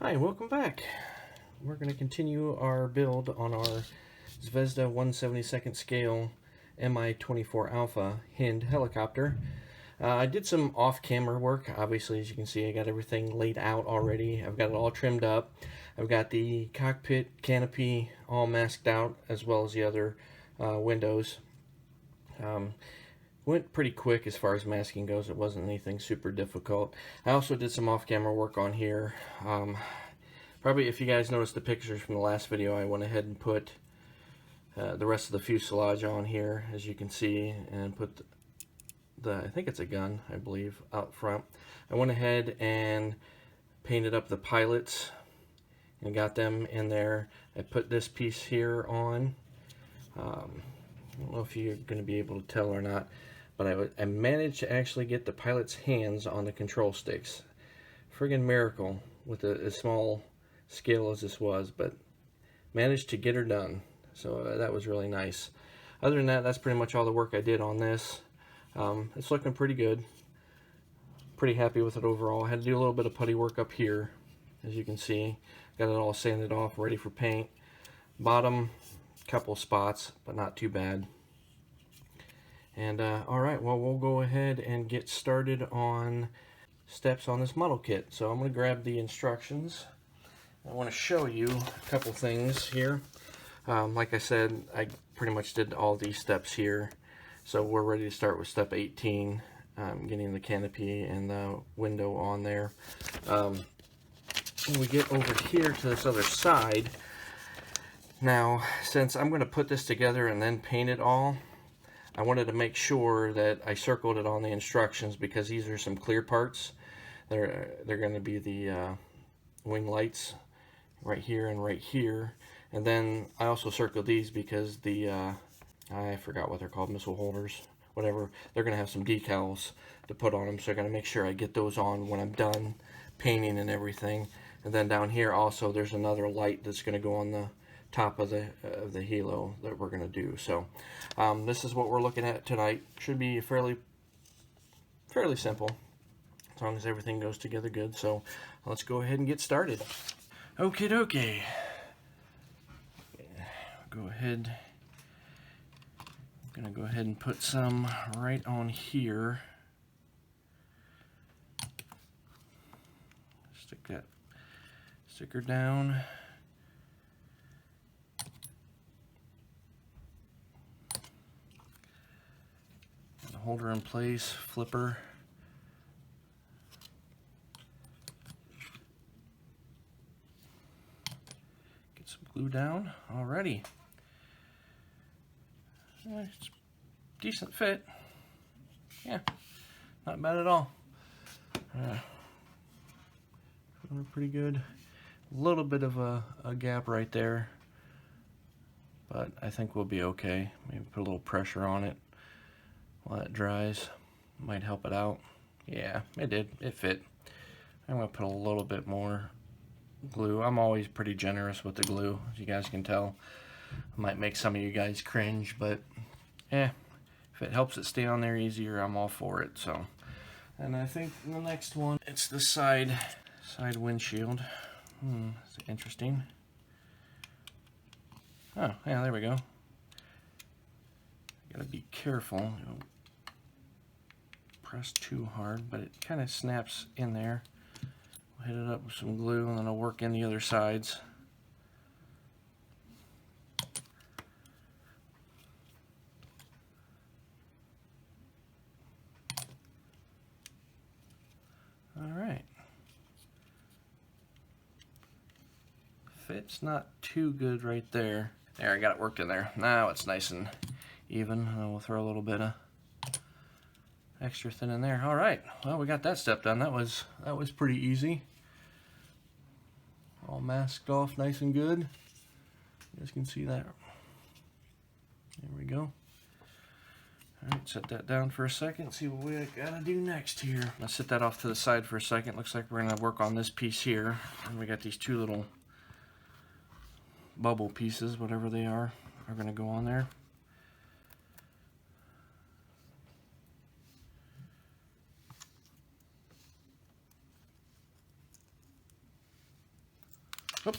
Hi, welcome back. We're going to continue our build on our Zvezda 1/72nd scale Mi-24 Alpha HIND helicopter. I did some off-camera work. Obviously, as you can see, I got everything laid out already. I've got it all trimmed up. I've got the cockpit canopy all masked out, as well as the other windows. Went pretty quick as far as masking goes. It wasn't anything super difficult. I also did some off-camera work on here. Probably if you guys noticed the pictures from the last video, I went ahead and put the rest of the fuselage on here, as you can see, and put I think it's a gun, I believe, out front. I went ahead and painted up the pilots and got them in there. I put this piece here on. I don't know if you're going to be able to tell or not, but I managed to actually get the pilot's hands on the control sticks. Friggin' miracle with a small scale as this was, but managed to get her done. So that was really nice. Other than that, that's pretty much all the work I did on this. It's looking pretty good. Pretty happy with it overall. I had to do a little bit of putty work up here, as you can see. Got it all sanded off, ready for paint. Bottom, couple spots, but not too bad. And alright, well, we'll go ahead and get started on steps on this model kit. So I'm going to grab the instructions. I want to show you a couple things here. Like I said, I pretty much did all these steps here. So we're ready to start with step 18, getting the canopy and the window on there. When we get over here to this other side, now since I'm going to put this together and then paint it all, I wanted to make sure that I circled it on the instructions, because these are some clear parts. They're going to be the wing lights right here and right here. And then I also circled these because the I forgot what they're called, missile holders, whatever. They're going to have some decals to put on them, so I got to make sure I get those on when I'm done painting and everything. And then down here also there's another light that's going to go on the top of the helo that we're going to do. So this is what we're looking at tonight. Should be fairly simple, as long as everything goes together good. So let's go ahead and get started. Okie dokie. Go ahead. I'm going to go ahead and put some right on here. Stick that sticker down. The holder in place, flipper. Get some glue down. Alrighty. It's decent fit. Yeah, not bad at all. Pretty good. A little bit of a gap right there, but I think we'll be okay. Maybe put a little pressure on it while it dries. Might help it out. Yeah, it did. It fit. I'm going to put a little bit more glue. I'm always pretty generous with the glue, as you guys can tell. I might make some of you guys cringe, but if it helps it stay on there easier, I'm all for it. So, and I think the next one, it's the side windshield. It's interesting. Oh, yeah, there we go. Gotta be careful. You don't press too hard, but it kind of snaps in there. We'll hit it up with some glue, and then I'll work in the other sides. Alright. Fit's not too good right there. There, I got it worked in there. Now it's nice and even. And we'll throw a little bit of extra thin in there. Alright, well, we got that step done. That was pretty easy. All masked off nice and good. You guys can see that. There we go. Alright, set that down for a second, see what we gotta do next here. Let's set that off to the side for a second. Looks like we're gonna work on this piece here. And we got these two little bubble pieces, whatever they are gonna go on there. Oop.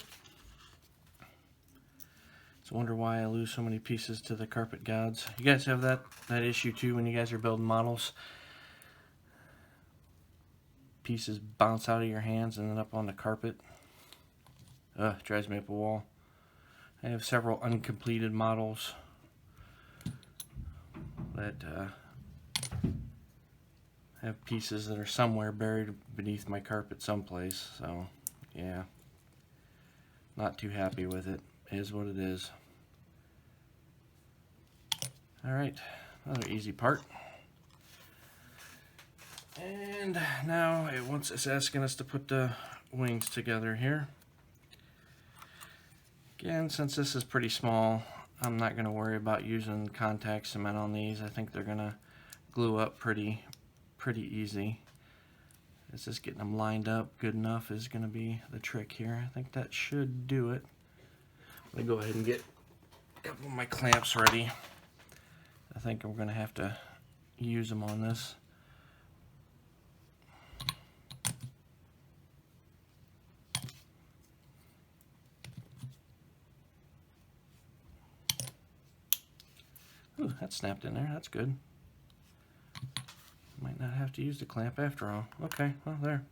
It's a wonder why I lose so many pieces to the carpet gods. You guys have that issue too when you guys are building models? Pieces bounce out of your hands and then up on the carpet. Ugh, drives me up a wall. I have several uncompleted models that have pieces that are somewhere buried beneath my carpet someplace. So, yeah. Not too happy with it. It is what it is. Alright, another easy part. And now it's asking us to put the wings together here. Again, since this is pretty small, I'm not going to worry about using contact cement on these. I think they're going to glue up pretty easy. It's just getting them lined up good enough is going to be the trick here. I think that should do it. I'm going to go ahead and get a couple of my clamps ready. I think I'm going to have to use them on this. Ooh, that snapped in there. That's good. Might not have to use the clamp after all. Okay, well, there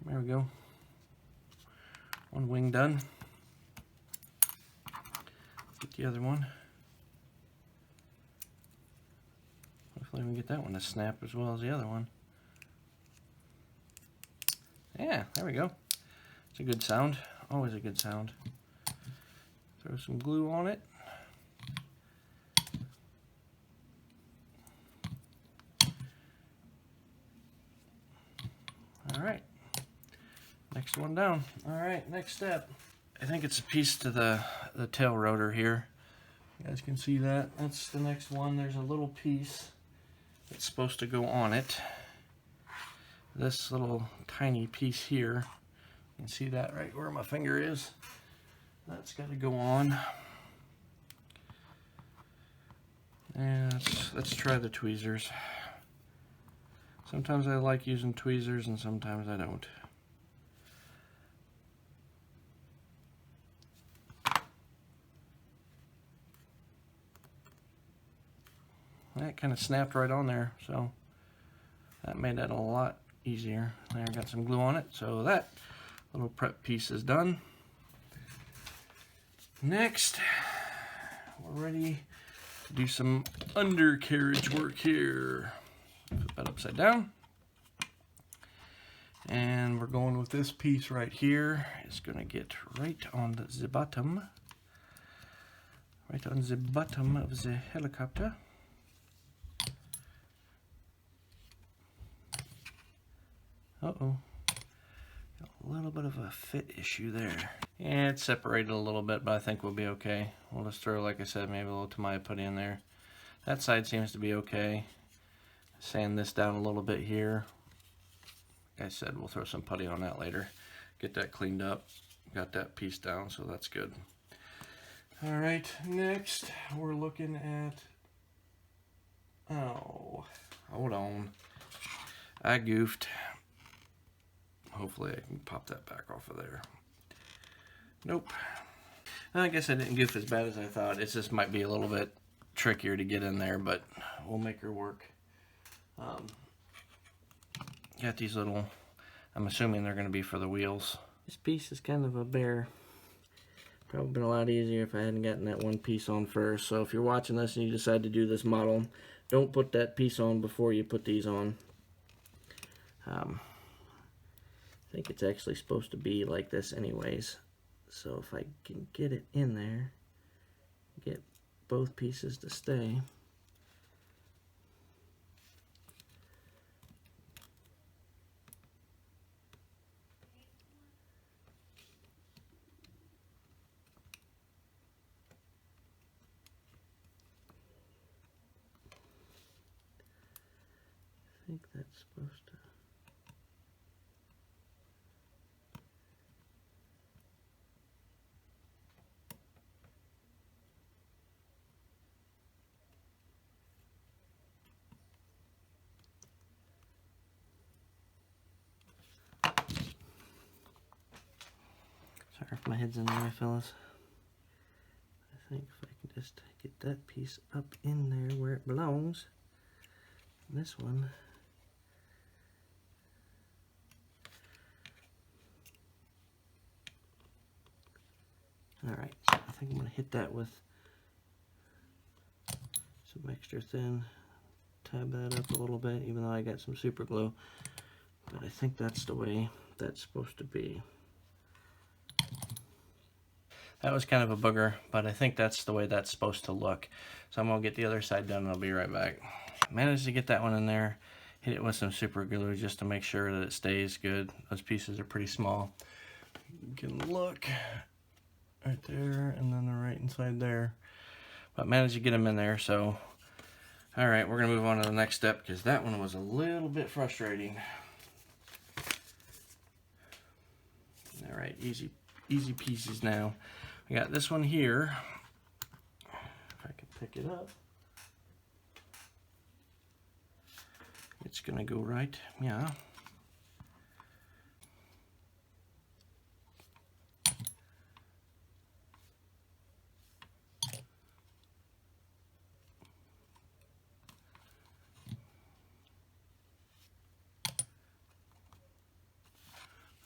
we go. One wing done. Get the other one. Hopefully we can get that one to snap as well as the other one. Yeah, there we go. It's a good sound. Always a good sound. Throw some glue on it. Alright, next one down. Alright, next step. I think it's a piece to the tail rotor here. You guys can see that. That's the next one. There's a little piece that's supposed to go on it. This little tiny piece here, you can see that right where my finger is. That's got to go on. And let's try the tweezers. Sometimes I like using tweezers and sometimes I don't. That kind of snapped right on there, so that made that a lot easier. There, I got some glue on it, so that little prep piece is done. Next, we're ready to do some undercarriage work here. Put that upside down. And we're going with this piece right here. It's going to get right on the bottom. Right on the bottom of the helicopter. Uh-oh. Got a little bit of a fit issue there. Yeah, it's separated a little bit, but I think we'll be okay. We'll just throw, like I said, maybe a little Tamiya putty in there. That side seems to be okay. Sand this down a little bit here. Like I said, we'll throw some putty on that later. Get that cleaned up. Got that piece down, so that's good. Alright, next we're looking at... Oh, hold on. I goofed. Hopefully I can pop that back off of there. Nope. I guess I didn't goof as bad as I thought. It just might be a little bit trickier to get in there, but we'll make her work. Got these little, I'm assuming they're going to be for the wheels. This piece is kind of a bear. Probably been a lot easier if I hadn't gotten that one piece on first. So if you're watching this and you decide to do this model, don't put that piece on before you put these on. I think it's actually supposed to be like this anyways. So if I can get it in there, get both pieces to stay. I think that's supposed to... If my head's in the way, fellas. I think if I can just get that piece up in there where it belongs. This one. Alright, so I think I'm going to hit that with some extra thin. Tab that up a little bit, even though I got some super glue. But I think that's the way that's supposed to be. That was kind of a booger, but I think that's the way that's supposed to look. So I'm going to get the other side done and I'll be right back. Managed to get that one in there. Hit it with some super glue just to make sure that it stays good. Those pieces are pretty small. You can look right there and then the right inside there. But managed to get them in there, so alright, we're going to move on to the next step because that one was a little bit frustrating. Alright, easy pieces now. I got this one here. If I can pick it up. It's going to go right, yeah.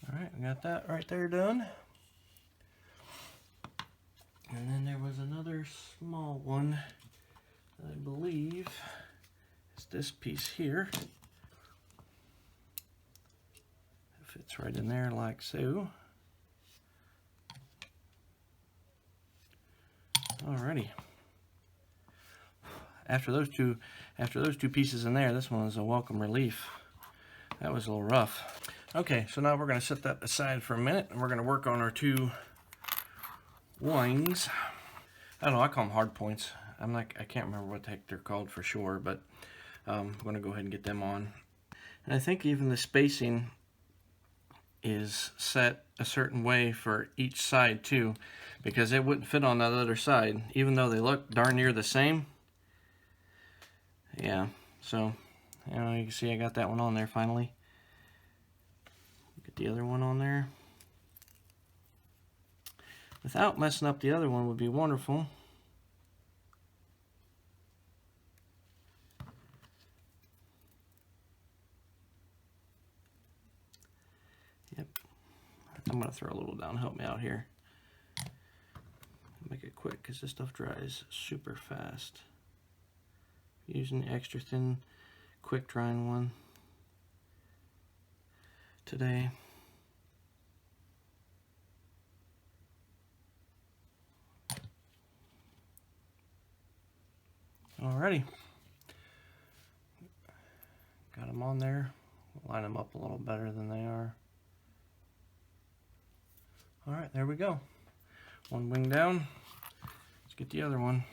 Alright, I got that right there done. And then there was another small one, I believe. It's this piece here. It fits right in there like so. Alrighty. After those two pieces in there, this one is a welcome relief. That was a little rough. Okay, so now we're going to set that aside for a minute, and we're going to work on our two wings. I don't know, I call them hard points. I can't remember what the heck they're called for sure, but I'm going to go ahead and get them on. And I think even the spacing is set a certain way for each side too, because it wouldn't fit on that other side, even though they look darn near the same. Yeah, so you know, you can see I got that one on there finally. Get the other one on there. Without messing up the other one would be wonderful. Yep. I'm going to throw a little down, help me out here. Make it quick because this stuff dries super fast. Using the extra thin, quick drying one today. Alrighty. Got them on there. Line them up a little better than they are. Alright, there we go. One wing down. Let's get the other one.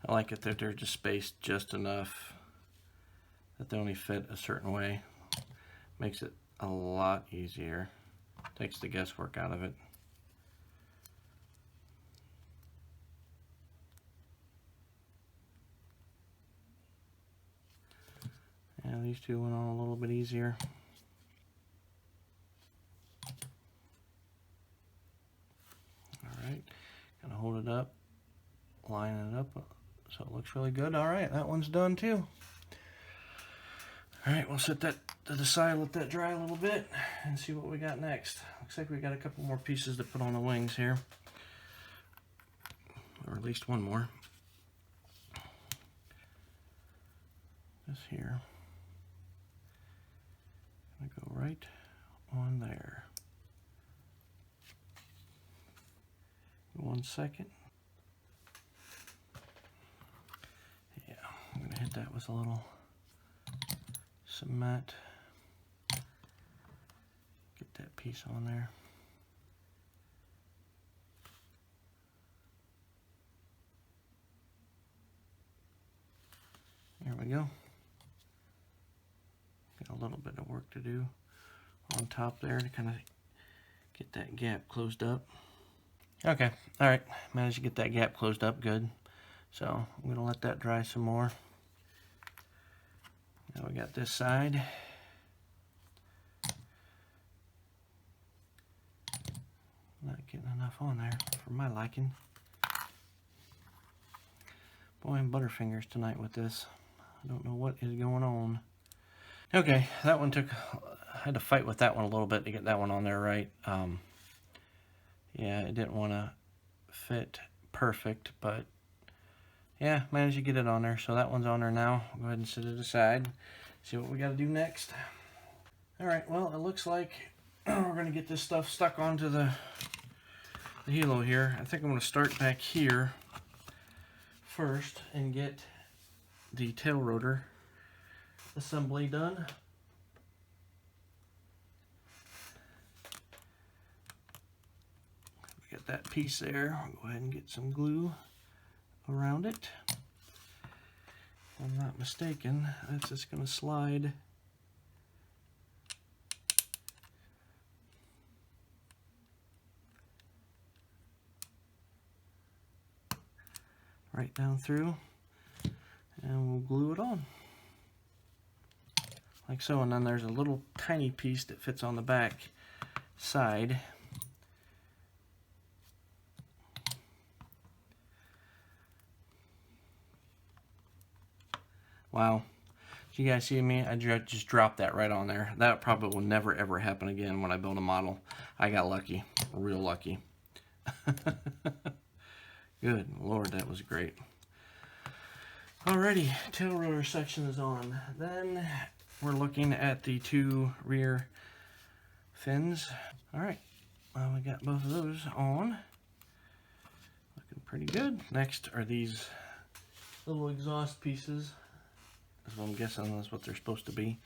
I like it that they're just spaced just enough that they only fit a certain way. Makes it a lot easier. Takes the guesswork out of it. Yeah, these two went on a little bit easier. Alright, kind of hold it up, line it up so it looks really good. Alright, that one's done too. Alright, we'll set that to the side, let that dry a little bit, and see what we got next. Looks like we got a couple more pieces to put on the wings here. Or at least one more. This here. Gonna go right on there. 1 second. Yeah, I'm gonna hit that with a little cement. Get that piece on there. we go. Got a little bit of work to do on top there to kind of get that gap closed up. Okay, all right, managed to get that gap closed up good. So I'm gonna let that dry some more. Now we got this side. Not getting enough on there for my liking. Boy, I'm butterfingers tonight with this. I don't know what is going on. Okay, that one took, I had to fight with that one a little bit to get that one on there right. Yeah, it didn't want to fit perfect, but yeah, managed to get it on there. So that one's on there now. I'll go ahead and set it aside. See what we got to do next. All right, well, it looks like we're going to get this stuff stuck onto the helo here. I think I'm going to start back here first and get the tail rotor assembly done. We got that piece there. I'll go ahead and get some glue around it. If I'm not mistaken, that's just going to slide right down through, and we'll glue it on like so. And then there's a little tiny piece that fits on the back side. Wow, you guys see me? I just dropped that right on there. That probably will never ever happen again when I build a model. I got lucky, real lucky. Good Lord, that was great. Alrighty, tail rotor section is on. Then we're looking at the two rear fins. Alright, well, we got both of those on. Looking pretty good. Next are these little exhaust pieces. That's what I'm guessing that's what they're supposed to be.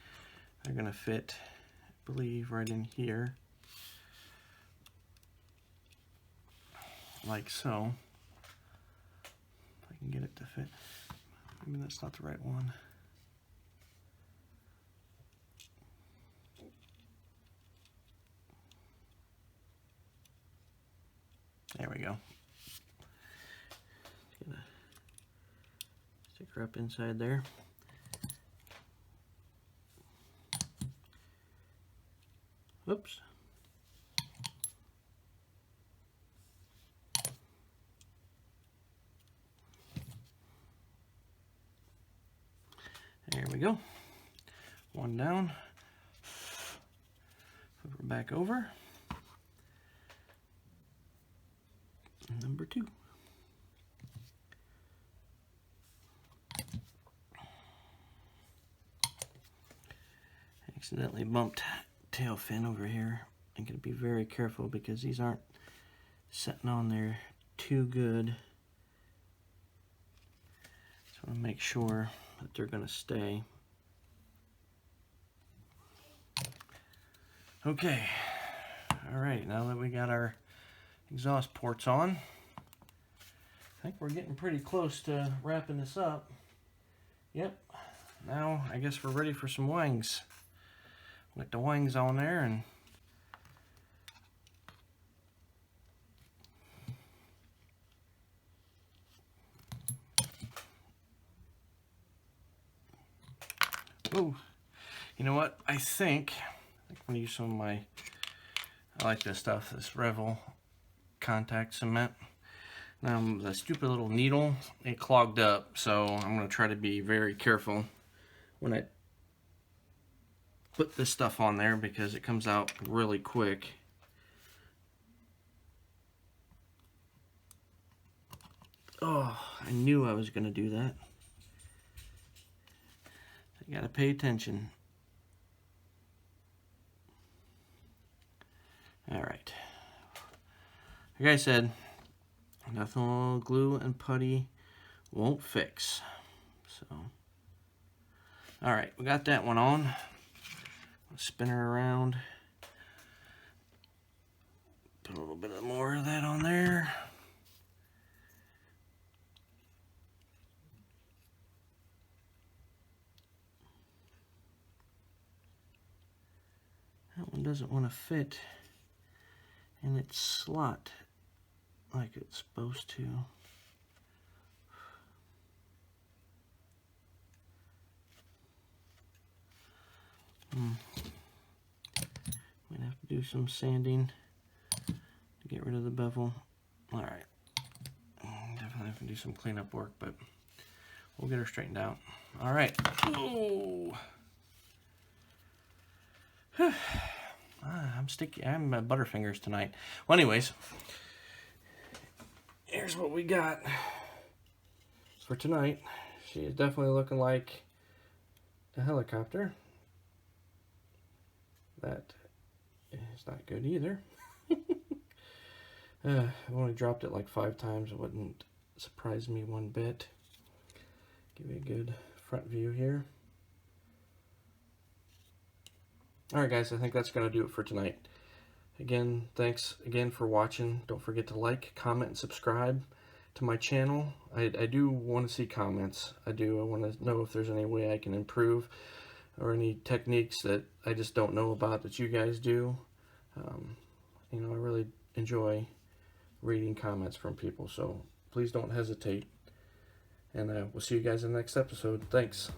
They're going to fit, I believe, right in here. Like so. If I can get it to fit. Maybe that's not the right one. There we go. Gonna stick her up inside there. Oops. There we go. One down. Flip her back over. Number two. Accidentally bumped tail fin over here. I'm going to be very careful because these aren't sitting on there too good. So I want to make sure that they're going to stay. Okay. Alright, now that we got our exhaust ports on, I think we're getting pretty close to wrapping this up. Yep. Now I guess we're ready for some wings. With the wings on there, and oh, you know what? I think I'm gonna use some of my, I like this stuff, this Revel contact cement. Now the stupid little needle, it clogged up, so I'm gonna try to be very careful when I put this stuff on there because it comes out really quick. Oh, I knew I was going to do that. I got to pay attention. Alright. Like I said, nothing glue and putty won't fix. So, alright, we got that one on. Spin her around. Put a little bit more of that on there. doesn't want to fit in its slot like it's supposed to. Might have to do some sanding to get rid of the bevel. Alright. Definitely have to do some cleanup work, but we'll get her straightened out. Alright. Oh. I'm sticky. I'm butterfingers tonight. Well, anyways, here's what we got for tonight. She is definitely looking like a helicopter. That is not good either. I've only dropped it like 5 times. It wouldn't surprise me one bit. Give you a good front view here. Alright guys, I think that's going to do it for tonight. Again, thanks again for watching. Don't forget to like, comment, and subscribe to my channel. I do want to see comments. I want to know if there's any way I can improve, or any techniques that I just don't know about that you guys do. You know, I really enjoy reading comments from people, so please don't hesitate. And we'll see you guys in the next episode. Thanks.